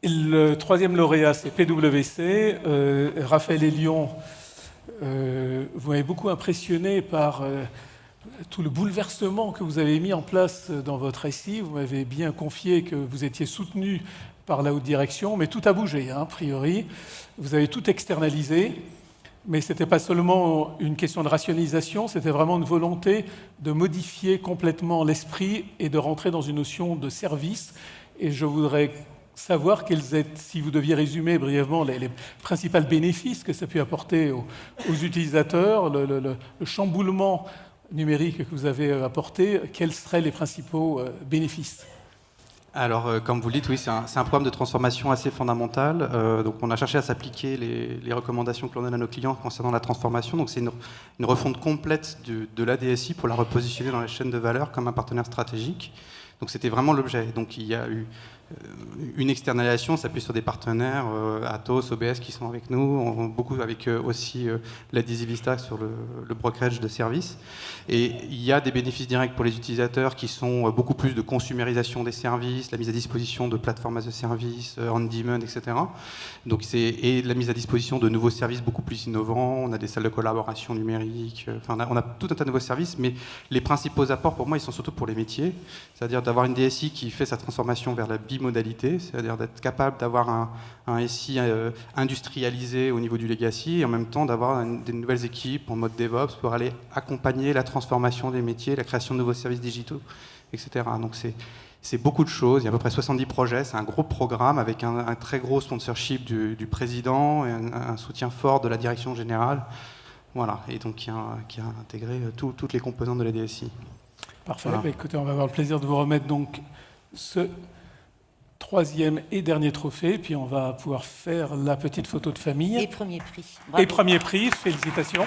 Le troisième lauréat, c'est PwC. Raphaël Elion, vous m'avez beaucoup impressionné par tout le bouleversement que vous avez mis en place dans votre récit. Vous m'avez bien confié que vous étiez soutenu par la haute direction, mais tout a bougé, a priori. Vous avez tout externalisé, mais ce n'était pas seulement une question de rationalisation, c'était vraiment une volonté de modifier complètement l'esprit et de rentrer dans une notion de service. Et je voudrais savoir si vous deviez résumer brièvement les principaux bénéfices que ça a pu apporter aux utilisateurs, le chamboulement numérique que vous avez apporté, quels seraient les principaux bénéfices ? Alors, comme vous le dites, oui, c'est un programme de transformation assez fondamental. Donc, on a cherché à s'appliquer les recommandations que l'on donne à nos clients concernant la transformation. Donc, c'est une refonte complète de la DSI pour la repositionner dans la chaîne de valeur comme un partenaire stratégique. Donc, c'était vraiment l'objet. Donc, il y a eu une externalisation, ça s'appuie sur des partenaires, Atos, OBS qui sont avec nous, beaucoup avec aussi l'Adhesivista sur le brokerage de services. Et il y a des bénéfices directs pour les utilisateurs qui sont beaucoup plus de consumérisation des services, la mise à disposition de plateformes as a service, on-demand, etc. Donc et la mise à disposition de nouveaux services beaucoup plus innovants. On a des salles de collaboration numérique, on a tout un tas de nouveaux services, mais les principaux apports pour moi, ils sont surtout pour les métiers, c'est-à-dire d'avoir une DSI qui fait sa transformation vers la bimodalité, c'est-à-dire d'être capable d'avoir un SI industrialisé au niveau du legacy et en même temps d'avoir des nouvelles équipes en mode DevOps pour aller accompagner la transformation des métiers, la création de nouveaux services digitaux, etc. Donc c'est beaucoup de choses, il y a à peu près 70 projets, c'est un gros programme avec un très gros sponsorship du président et un soutien fort de la direction générale, voilà, et donc qui a intégré toutes les composantes de la DSI. Parfait, Voilà. Écoutez, on va avoir le plaisir de vous remettre donc ce troisième et dernier trophée, puis on va pouvoir faire la petite photo de famille. Et premier prix. Bravo. Et premier prix, félicitations.